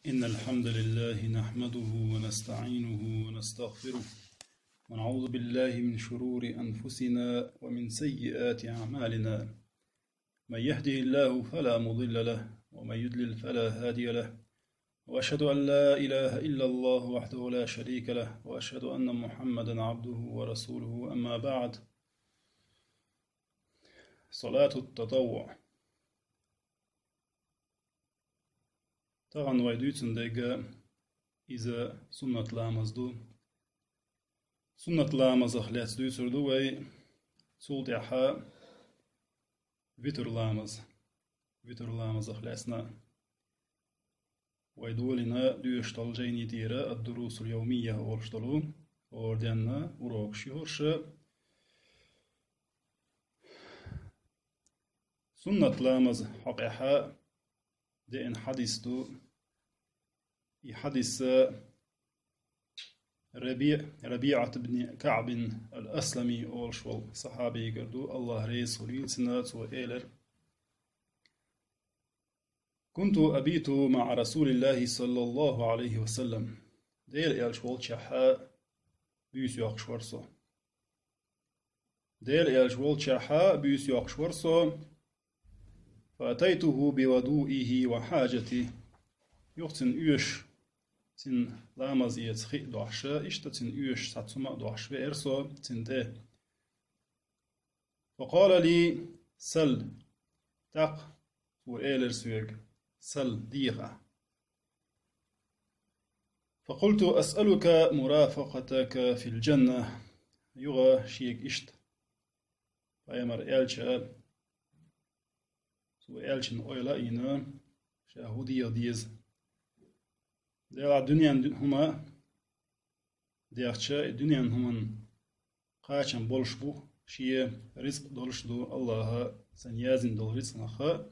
إن الحمد لله نحمده ونستعينه ونستغفره ونعوذ بالله من شرور أنفسنا ومن سيئات أعمالنا. من يهده الله فلا مضل له ومن يضلل فلا هادي له، وأشهد أن لا إله إلا الله وحده لا شريك له، وأشهد أن محمدا عبده ورسوله. أما بعد، صلاة التطوع. طبعا ويدوتن ديجا إذا سنة لامزدو سنة لامز أخليات دوتر دوي سلطعها فيتر لامز أخلياتنا ويدولنا دوشتل جيني ديرا الدروس اليومية ورشتلو وردينا وروكشي هرش سنة لامز حقيقة دين حديث يحدث ربيعة بن كعب الأسلمي أولشول صحابي قردو الله ريس وليلسنات وإيلر: كنت أبيت مع رسول الله صلى الله عليه وسلم. ديل إلشول شحا بيس يقشورسو فأتيته بودوئه وحاجته يختن يوش تن لامز يتخي دوحشا إشتا تن يوش ساتسما دوحش وإرسو تن ده. فقال لي: سل تق وإيلر سويق سل ديغا. فقلت: أسألك مرافقتك في الجنة. يغا شيك إشت فأمر إلشا سو إلشن أويلا إنا شاهودية ديز ديال الدنيا هما ديالشا الدنيا هما قاچن بولشبو شيء رزق دولشدو الله سنيازن دول رزق نخا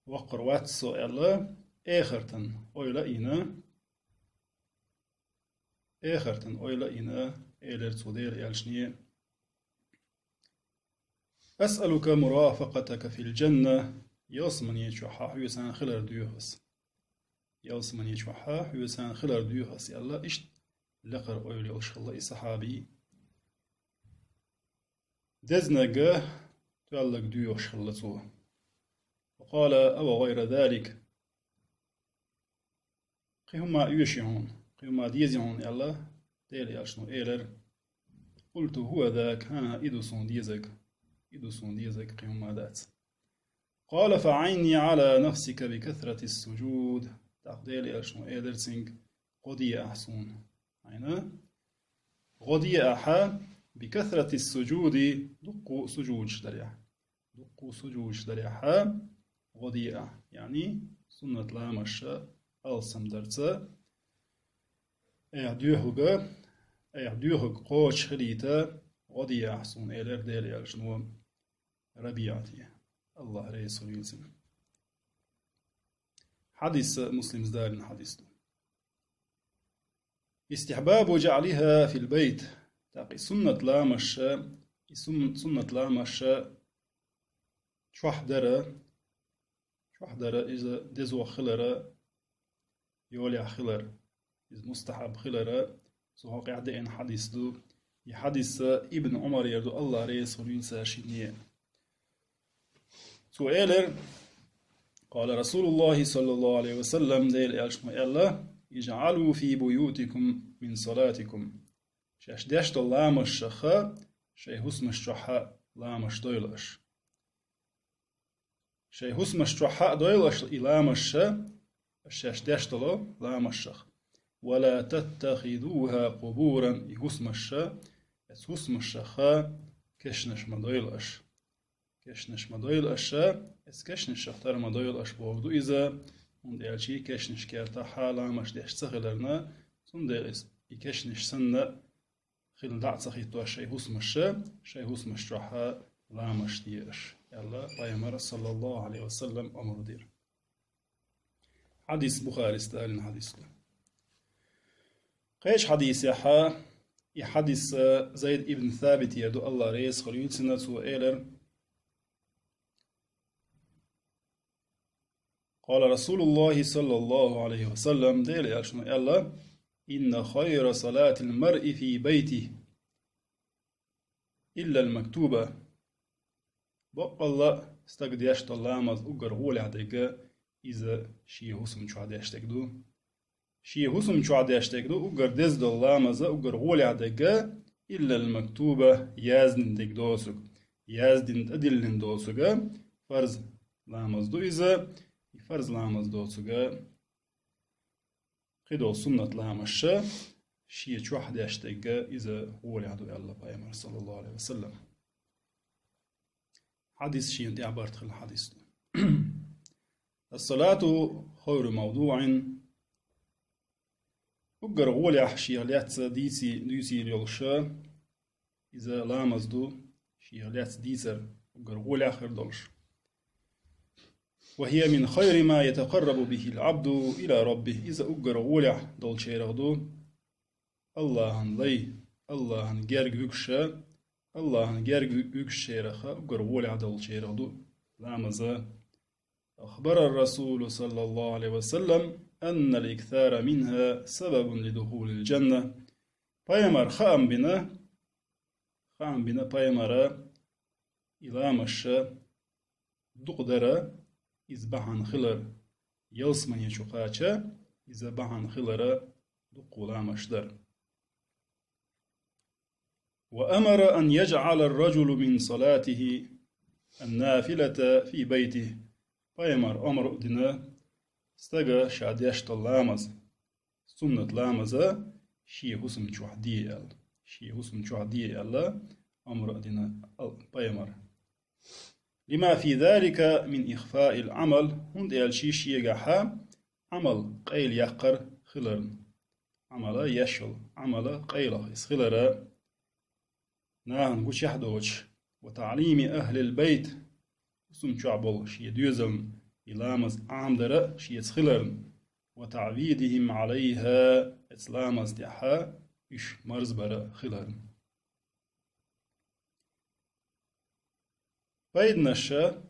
وقر واتسو إلا آخرتن أويلا إنا إلر تودير إلشنية: أسألك مرافقتك في الجنة. يوسمن يشوحا يوسان خلر ديوهس يلا إشت لقر أولي أشخلا إصحابي دزنقه تولق ديو أشخلتوه. وقال: أو غير ذلك قيهما يوشيهون قيهما ديزيهون يلا ديلي أشنو إيلر. قلت: هو ذاك ها إدوسون ديزك قيهما ذات. قال: فعيني على نفسك بكثرة السجود. تقديلي أشنو إيلر سينغ قدي أحسون عينا قدي أحا بكثرة السجود دقو سجود شدريحا قدي أح يعني سنة لامشا ألسم درسا أعديوهق قوش خليتا قدي أحسون إيلر ديلي أشنو ربيعتي الله ريس ويلزم. حديث مسلم زدار حديث استحباب جعلها في البيت. تاقي سنة لامش شوحدرة إذا دزو خلرة يولي خلر إذا مستحب خلرة سوهاق عدين حديث دو يحديث ابن عمر يردو الله ريس ويلزم شنية. سؤال: قال رسول الله صلى الله عليه وسلم ديل إلشما إلا: اجعلوا في بيوتكم من صلاتكم. شاش داشت لامش شخا شي هسمش شحا لامش دويلش إلامش شاش داشت لامش شخ. ولا تتخذوها قبورا يهسمش هسمش شخا كشنش مدويلش اس كشنش شختار مدويلش بوغدو إذا und elchi كشنش كيرتا حالا مش ديش تخلرنا سنديس يكشنش سنة خل دعت سخيتو شي هسمش رحا لا مش ديرش يلا بايمر صلى الله عليه وسلم أمر دير. حديث بخاري استالين حديث قيش حديث يحديث زيد ابن ثابت يدو الله ريس خليل سنة وإيلر قال رسول الله صلى الله عليه وسلم ديل يالشنو يلا إن خير صلاة المرء في بيته إلا المكتوبة بق الله استقديش طلامز أقر غولي عديقا إذا شي هسم شو عديش تكدو شي هسم شو عديش تكدو أقر دز دلامز أقر غولي عديقا إلا المكتوبة يازن ديك دوسك يازدين أدلن دوسك فرز لامز دو إذا فرز لامز دوسك قدو سنة لامش شي شو عديش تكدو إذا غولي عدو الله بأمر صلى الله عليه وسلم حديث شيء انت عبرت خل الحديث الصلاة خير موضوع أقر غولي أحشي ليتس ديسي ريولشا إذا لامز دو شي ليتس ديسر أقر غولي آخر دولش وهي من خير ما يتقرب به العبد إلى ربه إذا أقر غولي دولشي رغدو الله لي الله جرق وكشا الله نجارج يكشيرخا وقرولي عدل شيرخدو لامزا أخبر الرسول صلى الله عليه وسلم أن الإكثار منها سبب لدخول الجنة بايمر خام بنا بايمر إلى مشا دقدر إزبحان خلر يلسمن يشوقاتشا إزبحان خلر دقولا مشدر وأمر أن يجعل الرجل من صلاته النافلة في بيته بايمر أمر دنا استجا شاديش تلامز سنة لامزة شي حسم شوحدي شي حسم شوحدي الله أمر دنا بايمر لما في ذلك من إخفاء العمل هند الشيش يجحا عمل قيل يقر خلر عمل يشل عمل قيل خلر ناهن قوش يحدوش وتعليم أهل البيت اسم شعبل شي دوزم إلامز عامدر شي يسخلرن وتعويدهم عليها إسلامز دحا إش مرزبر خلرن فايدنا الشا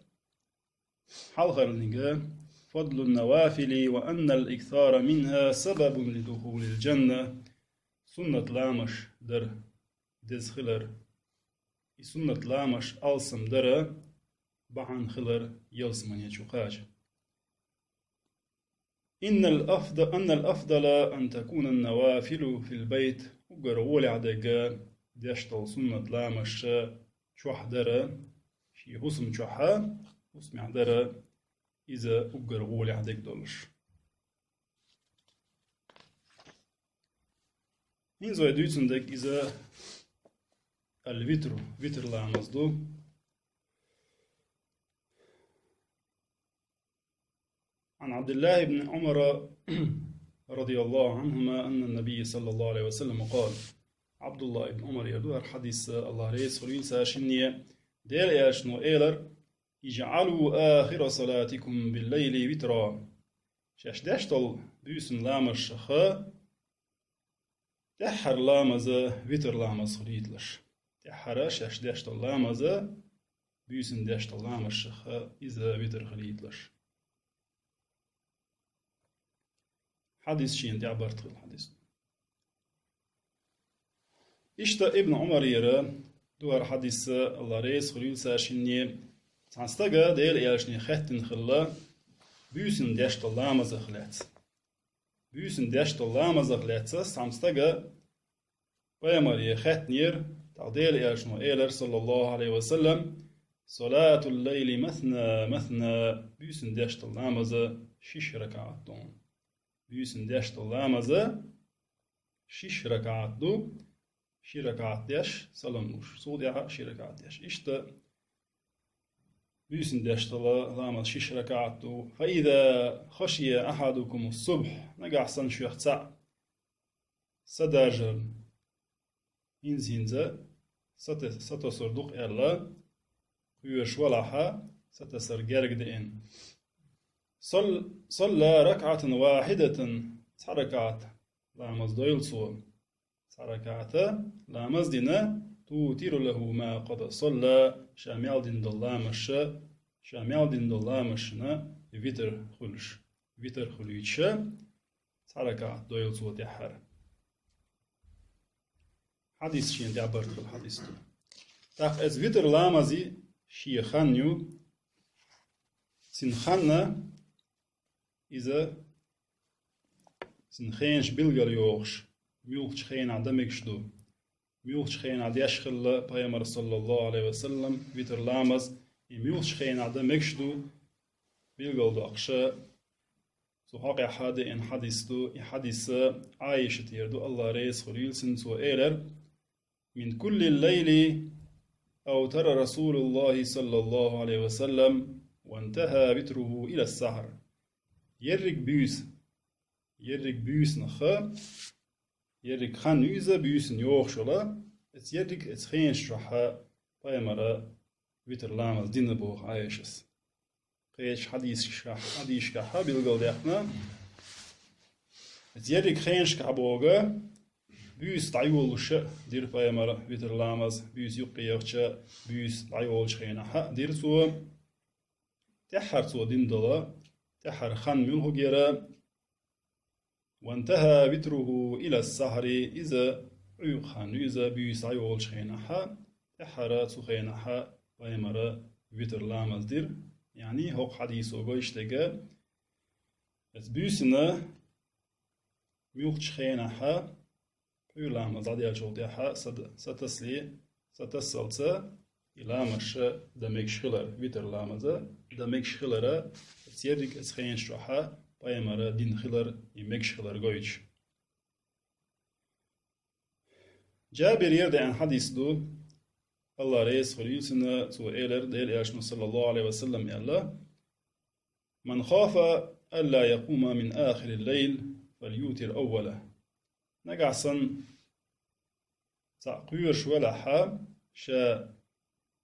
حلخر نجا فضل النوافل وأن الإكثار منها سبب لدخول الجنة سنة لامش در دز خلر سنة لامش ألسم درا بعن خلر يلسمن يشوقاج أن الأفضل أن تكون النوافل في البيت وقرولي عدقا ديشتل سنة لامش شوح درا شي حسم شوحا حسم درا إذا وقرولي عدق دولش إن زوي دويتسندك إذا الوتر لامزدو عن عبد الله بن عمر رضي الله عنهما أن النبي صلى الله عليه وسلم قال عبد الله بن عمر يدور حديث الله ريس خليل شنية ديل ياشنو إيلر اجعلوا آخر صلاتكم بالليل وترا شاشداشتل بيسن لامش خا تحر لامزة وتر لامز خليتلش تحر شاشداشتل لامزة بيسن داشتل لامش خا إذا وتر خليتلش حديث شين دي عبرت الحديث إشتا ابن عمر يرى دوار حديث الله ريس خليل ساشيني تانستاقا ديل إياشني خطن خلا بيسن داشتل لامزة خلات بيسن داشتل لامزة خلات تانستاقا ويمر خطنير تعديل إياشنو إيلر صلى الله عليه وسلم صلاة الليل مثنى بيسن داشتل لامزة شش ركعتون بيسن داشتل لامزة شش ركعتو شي ركعت داش سلاموش صوديها شي ركعت داش إشتا بيسن داشتل لامز شش ركعتو فإذا خشي أحدكم الصبح نقع سنشو يختع سداجر إنزينزا ستصردق إلا قيوش ولحا ستسر جرق دين صلى ركعة واحدة ركعت لامز دويل صور ركعت لامز دينا توتير له ما قد صلى شامل دين دلامش شامل دين دلامشنا ويتر خلش ويتر خلويتشا تحركة دويل صوت يحر حديث شين تعبر في الحديث تو تاق از ويتر لامزي شي خانيو سنخانا إذا سنخينش بلغل يوغش ميوخش خين عدمكش دو ميوخش خين عد يشخل بيامر صلى الله عليه وسلم ويتر لامز ميوخش خين عدمكش دو بلغل دو أقشا سو حق حد إن حديث دو حديث عايشة يردو الله ريس خليل سنسو إيرر من كل الليل أو ترى رسول الله صلى الله عليه وسلم وانتهى بتره إلى السحر يرك بيوس نخا يرك خان يوزا بيوس نيوخ شولا ات يرك ات خين شرحا بايمرا ويتر لامز دين بوخ عايشس قيش حديث كحا بيلغل ديخنا ات يرك خين شكحبوغا بيوس تعيولش دير بايمرا ويتر لامز بيوس يقيخش بيوس تعيولش خينها دير سو تحر سو دين دلا تحر خان ملهو جيرا وانتهى بتره إلى السحر إذا خان إذا بيوس عيول شخينها تحر سخينها بايمرا ويتر لامز دير يعني هو حديثو غوشتغا اس بيوسنا ميوخ شخينها بيولامز عديال شوتيها ستسلت إلى مش دمك شخلر ويتر لامزا دمك شخلر تيرك اسخين شرحا بايمرا دين خلر يمك شخلر غويش جابر يرد عن حديث دو الله ريس خليلسنا سو إيلر ديل إيشنو صلى الله عليه وسلم يلا من خاف ألا يقوم من آخر الليل فليوتر أوله نقعصن تعقيرش ولا حا شا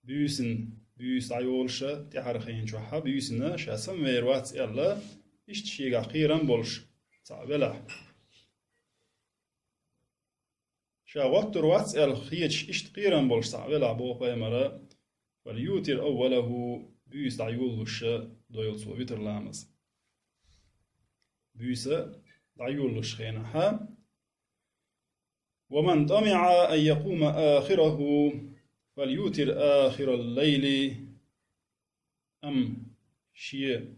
بيوس عيولشا تحرخين شوحا بيوسنا شا سمير واتس يلا اشتشيغا قيران بولش تعبلا شا واتر واتس يلا خيتش اشت قيران بولش تعبلا بوخ بيمرا فليوتر أوله بيوس عيولشا دويل سو بيتر لامز بيوس عيولش خينها ومن طمع أن يقوم آخره فليوتر آخر الليل أم شيء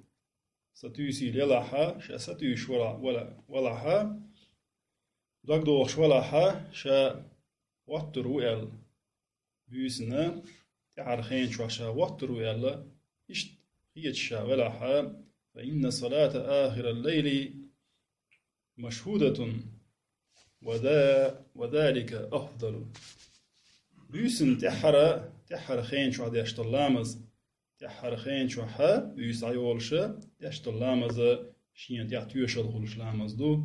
ستوسي للحا شا ستوش ولحا دقدوش ولحا شا واتر ويل بيسنا تعرخين شا واتر ويل اشت هي شا ولحا فإن صلاة آخر الليل مشهودة وذلك أفضل بيسن تحر خين شو هذا يشتلامز تحر خين شو ها بيس عيولش يشتلامز شين تعتيوش الخلش لامز دو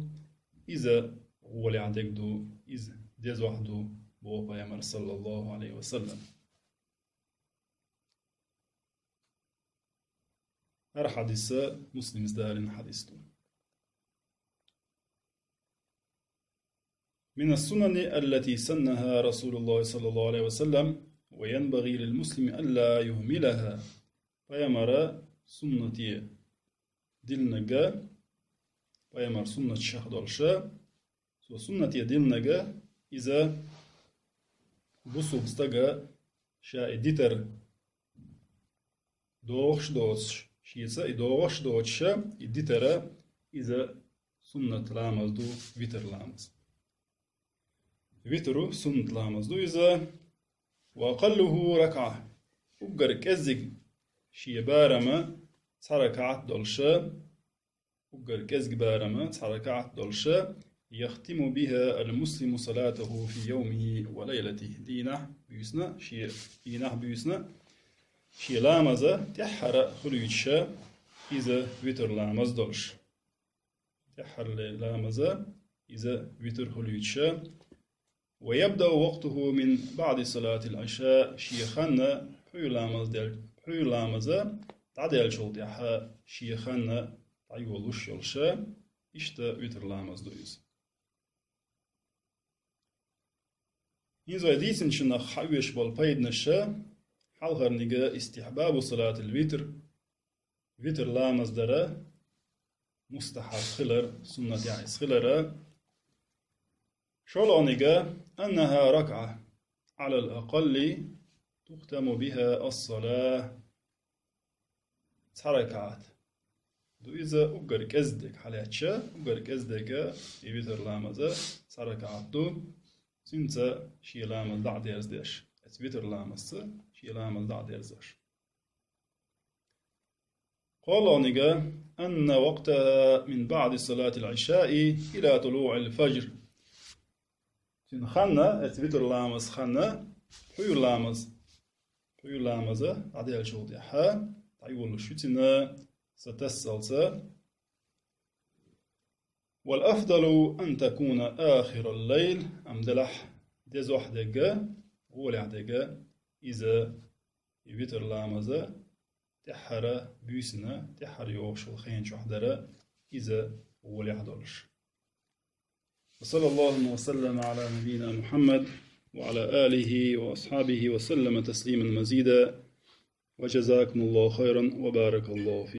إذا غولي عندك دو إذا ديز وحدو بوقا يمر صلى الله عليه وسلم هر حديث مسلم ازدارين حديث دو من السنن التي سنها رسول الله صلى الله عليه وسلم وينبغي للمسلم ألا يهملها فيمر سنة دلنجا فيمر سنة شهدالشا سنة دلنجا إذا بسوب استجا شا إديتر دوغش دوش شيسا إدوغش دوشا إديتر إذا سنة لامز دو فيتر لامز ويترو سنة لامز دو إذا وأقله ركعة أقر كزق شي بارما تركعت دولشا أقر كزق بارما تركعت دولشا يختم بها المسلم صلاته في يومه وليلته دينه بيسنا شي دينه بيسنا شي لامزة تحر خلويتشا إذا ويتر لامز دولش تحر لامزة إذا ويتر خلويتشا ويبدأ وقته من بعد صلاة العشاء شيخنا حيولامزة تعديل شلطيحا شيخنا تعيولوش يلشا إشتا ويتر لامز دويز إنزو يديسن شنا حيوش بالبايد نشا حالغر نيجا استحباب صلاة الوتر ويتر لامز درا مستحب خلر سنة يعني خلر شلونيجا أنها ركعة على الأقل تختم بها الصلاة ركعات دو إذا أقر كزدك حالاتشا أقر كزدك يبيتر لامزة ركعات دو سنسا شي لامز دع ديرزدش بيتر لامز شي لامز دع ديرزدش قال نيجا أن وقتها من بعد صلاة العشاء إلى طلوع الفجر سن خنا بيتر لامز خنا حيو لامز عديل شوط يحا تعيول شتنا ستسلسة والأفضل أن تكون آخر الليل أمدلح ديز وحدك غول عدك إذا يبيتر لامزة تحر بيسنا تحر يوش الخين شحدرة إذا غول عدلش وصلى الله وسلم على نبينا محمد وعلى آله وأصحابه وسلم تسليما مزيدا وجزاكم الله خيرا وبارك الله فيكم